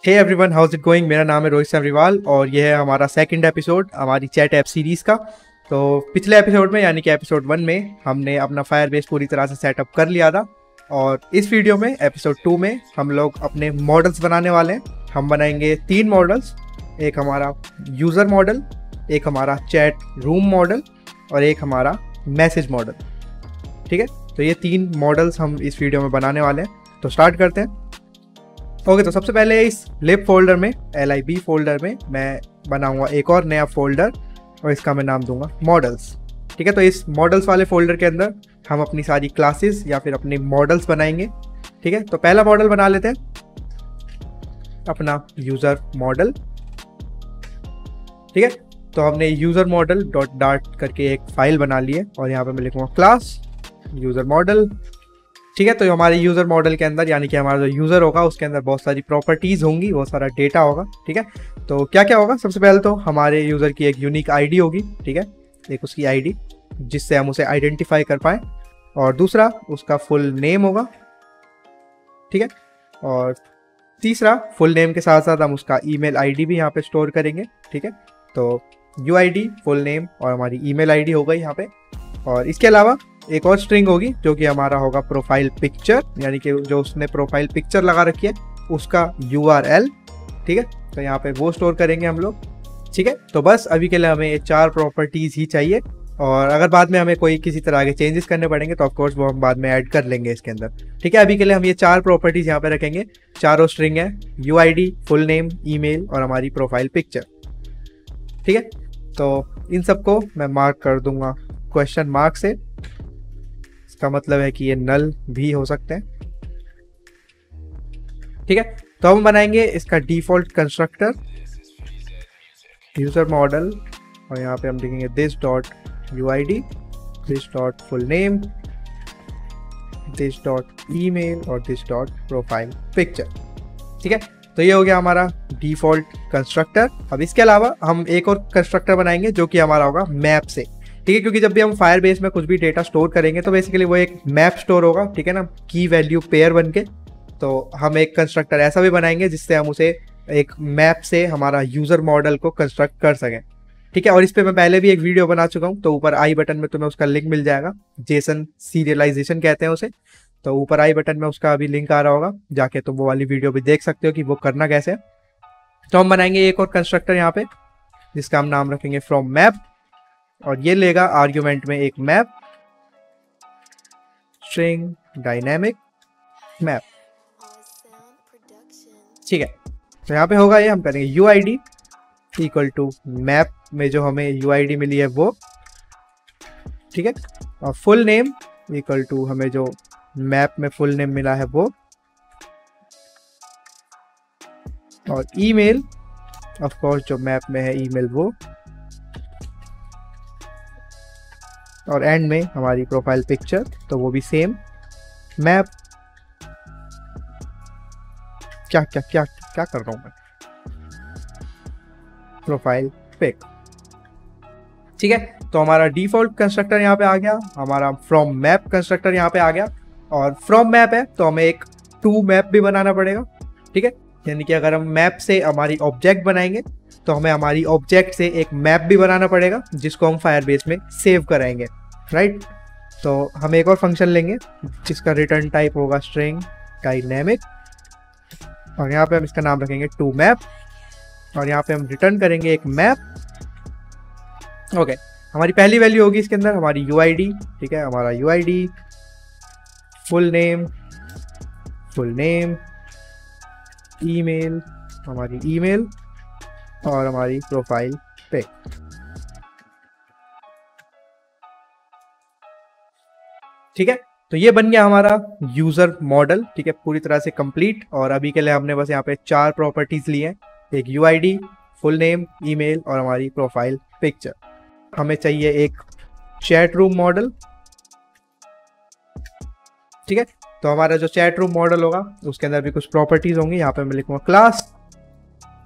Hey everyone, how's it going. मेरा नाम है रोहित सेमरीवाल और यह है हमारा सेकंड एपिसोड हमारी चैट ऐप सीरीज़ का। तो पिछले एपिसोड में यानी कि एपिसोड 1 में हमने अपना फायरबेस पूरी तरह से सेटअप कर लिया था और इस वीडियो में एपिसोड 2 में हम लोग अपने मॉडल्स बनाने वाले हैं। हम बनाएंगे 3 मॉडल्स, एक हमारा यूज़र मॉडल, एक हमारा चैट रूम मॉडल और एक हमारा मैसेज मॉडल। ठीक है, तो ये 3 मॉडल्स हम इस वीडियो में बनाने वाले हैं। तो स्टार्ट करते हैं। ओके, तो सबसे पहले इस लिब फोल्डर में LIB फोल्डर में मैं बनाऊंगा एक और नया फोल्डर और इसका मैं नाम दूंगा मॉडल्स। ठीक है, तो इस मॉडल्स वाले फोल्डर के अंदर हम अपनी सारी क्लासेस या फिर अपने मॉडल्स बनाएंगे। ठीक है, तो पहला मॉडल बना लेते हैं अपना यूज़र मॉडल। ठीक है, तो हमने यूज़र मॉडल .dart करके एक फाइल बना ली है और यहाँ पे मैं लिखूँगा क्लास यूज़र मॉडल। ठीक है, तो हमारे यूज़र मॉडल के अंदर यानी कि हमारा जो यूज़र होगा उसके अंदर बहुत सारी प्रॉपर्टीज़ होंगी, बहुत सारा डेटा होगा। ठीक है, तो क्या क्या होगा? सबसे पहले तो हमारे यूज़र की एक यूनिक आईडी होगी। ठीक है, एक उसकी आईडी जिससे हम उसे आइडेंटिफाई कर पाएँ, और दूसरा उसका फुल नेम होगा। ठीक है, और तीसरा फुल नेम के साथ साथ हम उसका ईमेल आईडी भी यहाँ पे स्टोर करेंगे। ठीक है, तो UID फुल नेम और हमारी ईमेल आईडी हो गई यहाँ पे। और इसके अलावा एक और स्ट्रिंग होगी जो कि हमारा होगा प्रोफाइल पिक्चर, यानी कि जो उसने प्रोफाइल पिक्चर लगा रखी है उसका URL। ठीक है, तो यहाँ पे वो स्टोर करेंगे हम लोग। ठीक है, तो बस अभी के लिए हमें ये 4 प्रॉपर्टीज़ ही चाहिए, और अगर बाद में हमें कोई किसी तरह के चेंजेस करने पड़ेंगे तो ऑफकोर्स वो हम बाद में ऐड कर लेंगे इसके अंदर। ठीक है, अभी के लिए हम ये 4 प्रॉपर्टीज़ यहाँ पे रखेंगे। चारों स्ट्रिंग है, UID फुल नेम ईमेल और हमारी प्रोफाइल पिक्चर। ठीक है, तो इन सबको मैं मार्क कर दूंगा क्वेश्चन मार्क से। इसका मतलब है कि ये नल भी हो सकते हैं। ठीक है, तो हम बनाएंगे इसका डिफॉल्ट कंस्ट्रक्टर यूजर मॉडल, और यहाँ पे हम लिखेंगे this dot UID, this dot full name, this dot email और दिस डॉट प्रोफाइल पिक्चर। ठीक है, तो ये हो गया हमारा डिफॉल्ट कंस्ट्रक्टर। अब इसके अलावा हम एक और कंस्ट्रक्टर बनाएंगे जो कि हमारा होगा मैप से। ठीक है, क्योंकि जब भी हम फायरबेस में कुछ भी डेटा स्टोर करेंगे तो बेसिकली वो एक मैप स्टोर होगा। ठीक है ना, की वैल्यू पेयर बन के। तो हम एक कंस्ट्रक्टर ऐसा भी बनाएंगे जिससे हम उसे एक मैप से हमारा यूज़र मॉडल को कंस्ट्रक्ट कर सकें। ठीक है, और इस पर मैं पहले भी एक वीडियो बना चुका हूँ, तो ऊपर आई बटन में तुम्हें उसका लिंक मिल जाएगा। जेसन सीरियलाइजेशन कहते हैं उसे, तो ऊपर आई बटन में उसका अभी लिंक आ रहा होगा, जाके तुम वो वाली वीडियो भी देख सकते हो कि वो करना कैसे है। तो हम बनाएंगे एक और कंस्ट्रक्टर यहाँ पे जिसका हम नाम रखेंगे फ्रॉम मैप, और ये लेगा आर्ग्यूमेंट में एक मैप स्ट्रिंग डायनेमिक मैप। ठीक है, तो यहाँ पे होगा ये, हम करेंगे UID इक्वल टू मैप में जो हमें UID मिली है वो। ठीक है, और फुल नेम इक्वल टू हमें जो मैप में फुल नेम मिला है वो, और ईमेल ऑफ कोर्स जो मैप में है ईमेल वो, और एंड में हमारी प्रोफाइल पिक्चर, तो वो भी सेम मैप। क्या क्या क्या क्या कर रहा हूं मैं, प्रोफाइल पिक। ठीक है, तो हमारा डिफॉल्ट कंस्ट्रक्टर यहाँ पे आ गया, हमारा फ्रॉम मैप कंस्ट्रक्टर यहाँ पे आ गया, और फ्रॉम मैप है तो हमें एक टू मैप भी बनाना पड़ेगा। ठीक है, यानी कि अगर हम मैप से हमारी ऑब्जेक्ट बनाएंगे तो हमें हमारी ऑब्जेक्ट से एक मैप भी बनाना पड़ेगा जिसको हम फायरबेस में सेव कराएंगे। राइट, तो हम एक और फंक्शन लेंगे जिसका रिटर्न टाइप होगा स्ट्रिंग डायनेमिक, और यहाँ पे हम इसका नाम रखेंगे टू मैप, और यहाँ पे हम रिटर्न करेंगे एक मैप। ओके, हमारी पहली वैल्यू होगी इसके अंदर हमारी UID। ठीक है, हमारा UID फुल नेम ईमेल, हमारी ईमेल और हमारी प्रोफाइल पिक। ठीक है, तो ये बन गया हमारा यूज़र मॉडल। ठीक है, पूरी तरह से कंप्लीट। और अभी के लिए हमने बस यहाँ पे 4 प्रॉपर्टीज़ ली हैं, एक UID फुल नेम ईमेल और हमारी प्रोफाइल पिक्चर। हमें चाहिए एक चैट रूम मॉडल। ठीक है, तो हमारा जो चैट रूम मॉडल होगा उसके अंदर भी कुछ प्रॉपर्टीज़ होंगी। यहाँ पे मैं लिखूँगा क्लास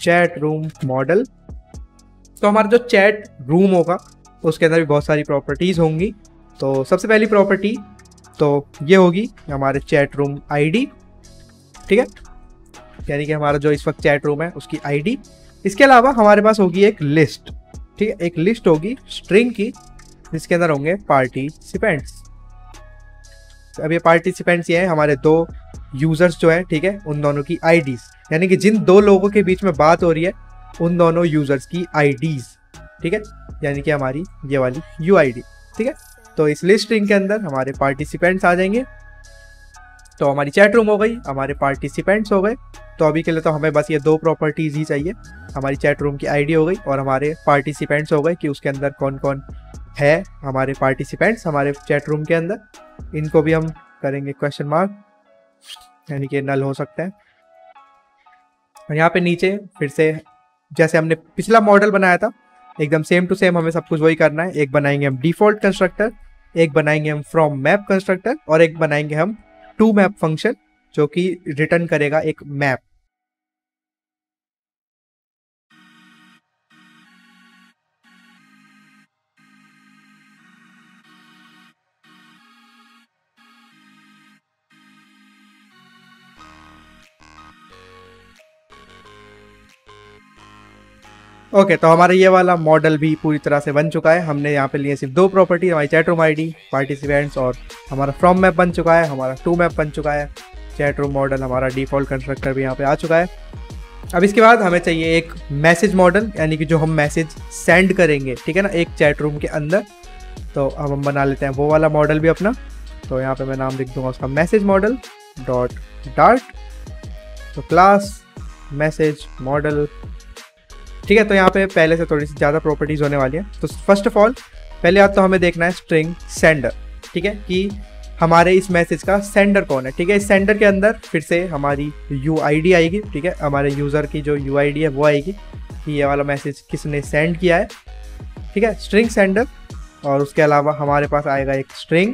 चैट रूम मॉडल। तो हमारा जो चैट रूम होगा उसके अंदर भी बहुत सारी प्रॉपर्टीज़ होंगी। तो सबसे पहली प्रॉपर्टी तो ये होगी हमारे चैट रूम ID। ठीक है, यानी कि हमारा जो इस वक्त चैट रूम है उसकी आईडी। इसके अलावा हमारे पास होगी एक लिस्ट, ठीक है, एक लिस्ट होगी स्ट्रिंग की जिसके अंदर होंगे पार्टिसिपेंट्स। अब ये पार्टिसिपेंट्स ये हैं हमारे दो यूजर्स जो है, ठीक है, उन दोनों की आईडीज, यानी कि जिन दो लोगों के बीच में बात हो रही है उन दोनों यूजर्स की आईडीज, ठीक है, यानी कि हमारी ये वाली यूआईडी, ठीक है। तो इस लिस्ट स्ट्रिंग के अंदर हमारे पार्टिसिपेंट्स आ जाएंगे। तो हमारी चैट रूम हो गई, हमारे पार्टिसिपेंट्स हो गए। तो अभी के लिए तो हमें बस ये दो प्रॉपर्टीज ही चाहिए, हमारी चैट रूम की आईडी हो गई और हमारे पार्टिसिपेंट्स हो गए कि उसके अंदर कौन कौन है हमारे पार्टिसिपेंट्स हमारे चैट रूम के अंदर। इनको भी हम करेंगे क्वेश्चन मार्क, यानी कि नल हो सकता है। और यहाँ पे नीचे फिर से जैसे हमने पिछला मॉडल बनाया था एकदम सेम टू सेम हमें सब कुछ वही करना है। एक बनाएंगे हम डिफॉल्ट कंस्ट्रक्टर, एक बनाएंगे हम फ्रॉम मैप कंस्ट्रक्टर और एक बनाएंगे हम टू मैप फंक्शन जो कि रिटर्न करेगा एक मैप। ओके तो हमारा ये वाला मॉडल भी पूरी तरह से बन चुका है। हमने यहाँ पे लिए सिर्फ दो प्रॉपर्टी, हमारी चैट रूम आईडी, पार्टिसिपेंट्स, और हमारा फ्रॉम मैप बन चुका है, हमारा टू मैप बन चुका है, चैट रूम मॉडल, हमारा डिफॉल्ट कंस्ट्रक्टर भी यहाँ पे आ चुका है। अब इसके बाद हमें चाहिए एक मैसेज मॉडल, यानी कि जो हम मैसेज सेंड करेंगे, ठीक है ना, एक चैट रूम के अंदर। तो अब हम बना लेते हैं वो वाला मॉडल भी अपना। तो यहाँ पे मैं नाम लिख दूंगा उसका मैसेज मॉडल डॉट डार्ट। तो क्लास मैसेज मॉडल, ठीक है। तो यहाँ पे पहले से थोड़ी सी ज़्यादा प्रॉपर्टीज होने वाली है। तो फर्स्ट ऑफ ऑल पहले आप तो हमें देखना है स्ट्रिंग सेंडर, ठीक है, कि हमारे इस मैसेज का सेंडर कौन है, ठीक है। इस सेंडर के अंदर फिर से हमारी यूआईडी आएगी, ठीक है, हमारे यूज़र की जो यूआईडी है वो आएगी कि ये वाला मैसेज किसने सेंड किया है, ठीक है, स्ट्रिंग सेंडर। और उसके अलावा हमारे पास आएगा एक स्ट्रिंग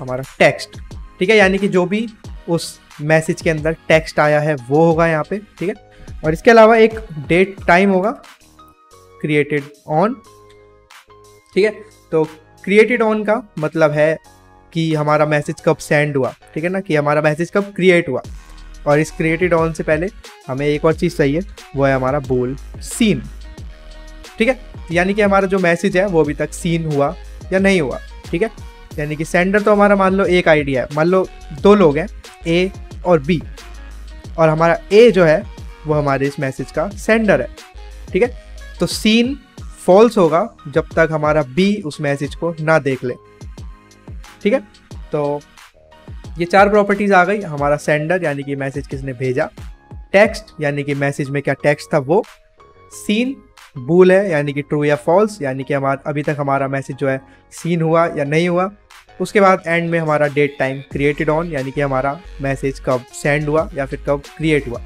हमारा टेक्स्ट, ठीक है, यानी कि जो भी उस मैसेज के अंदर टेक्स्ट आया है वो होगा यहाँ पे, ठीक है। और इसके अलावा एक डेट टाइम होगा क्रिएटेड ऑन, ठीक है। तो क्रिएटेड ऑन का मतलब है कि हमारा मैसेज कब सेंड हुआ, ठीक है ना, कि हमारा मैसेज कब क्रिएट हुआ। और इस क्रिएटेड ऑन से पहले हमें एक और चीज़ चाहिए, वो है हमारा बोल सीन, ठीक है, यानी कि हमारा जो मैसेज है वो अभी तक सीन हुआ या नहीं हुआ, ठीक है। यानी कि सेंडर तो हमारा मान लो एक आइडिया है, मान लो दो लोग हैं ए और बी, और हमारा ए जो है वो हमारे इस मैसेज का सेंडर है, ठीक है। तो सीन फॉल्स होगा जब तक हमारा बी उस मैसेज को ना देख ले, ठीक है। तो ये चार प्रॉपर्टीज आ गई। हमारा सेंडर यानी कि मैसेज किसने भेजा, टेक्स्ट यानी कि मैसेज में क्या टेक्स्ट था वो, सीन बूल है यानी कि ट्रू या फॉल्स, यानी कि हमारा अभी तक हमारा मैसेज जो है सीन हुआ या नहीं हुआ। उसके बाद एंड में हमारा डेट टाइम क्रिएटेड ऑन, यानी कि हमारा मैसेज कब सेंड हुआ या फिर कब क्रिएट हुआ,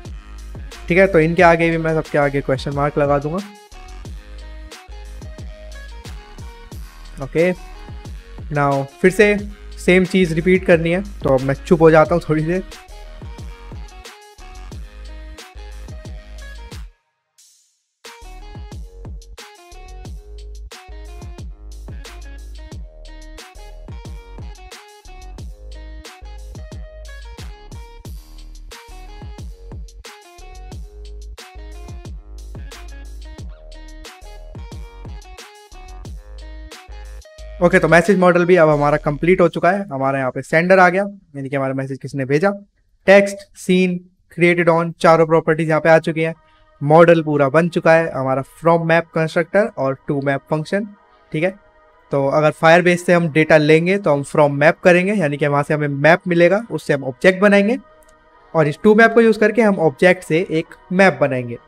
ठीक है। तो इनके आगे भी मैं सबके आगे क्वेश्चन मार्क लगा दूंगा। ओके नाउ फिर से सेम चीज़ रिपीट करनी है, तो अब मैं चुप हो जाता हूँ थोड़ी देर। ओके तो मैसेज मॉडल भी अब हमारा कंप्लीट हो चुका है। हमारा यहाँ पे सेंडर आ गया, यानी कि हमारा मैसेज किसने भेजा, टेक्स्ट, सीन, क्रिएटेड ऑन, चारों प्रॉपर्टीज यहाँ पे आ चुकी हैं। मॉडल पूरा बन चुका है हमारा फ्रॉम मैप कंस्ट्रक्टर और टू मैप फंक्शन, ठीक है। तो अगर फायरबेस से हम डेटा लेंगे तो हम फ्रॉम मैप करेंगे, यानी कि वहाँ से हमें मैप मिलेगा, उससे हम ऑब्जेक्ट बनाएंगे और इस टू मैप को यूज़ करके हम ऑब्जेक्ट से एक मैप बनाएंगे।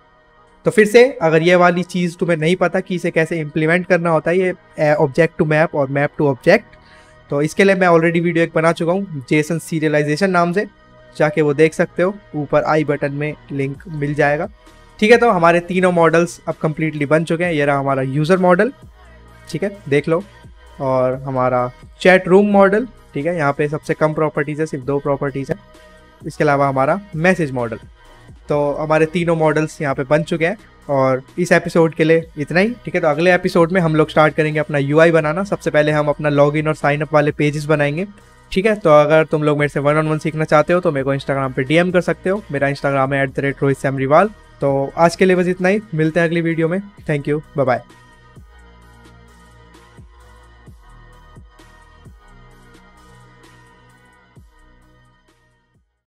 तो फिर से अगर ये वाली चीज़ तुम्हें नहीं पता कि इसे कैसे इम्प्लीमेंट करना होता है, ये ऑब्जेक्ट टू मैप और मैप टू ऑब्जेक्ट, तो इसके लिए मैं ऑलरेडी वीडियो एक बना चुका हूँ जेसन सीरियलाइजेशन नाम से, जाके वो देख सकते हो, ऊपर आई बटन में लिंक मिल जाएगा, ठीक है। तो हमारे तीनों मॉडल्स अब कम्प्लीटली बन चुके हैं। ये रहा हमारा यूज़र मॉडल, ठीक है, देख लो, और हमारा चैट रूम मॉडल, ठीक है, यहाँ पे सबसे कम प्रॉपर्टीज़ है, सिर्फ दो प्रॉपर्टीज़ है। इसके अलावा हमारा मैसेज मॉडल। तो हमारे तीनों मॉडल्स यहाँ पे बन चुके हैं और इस एपिसोड के लिए इतना ही, ठीक है। तो अगले एपिसोड में हम लोग स्टार्ट करेंगे अपना यूआई बनाना। सबसे पहले हम अपना लॉगिन और साइन अप वाले पेजेस बनाएंगे, ठीक है, तो अगर तुम लोग मेरे से 1-on-1 सीखना चाहते हो तो मेरे को इंस्टाग्राम पे DM कर सकते हो। मेरा इंस्टाग्राम है @रोहित सैमरीवाल। तो आज के लिए बस इतना ही, मिलते हैं अगली वीडियो में। Thank you, bye bye.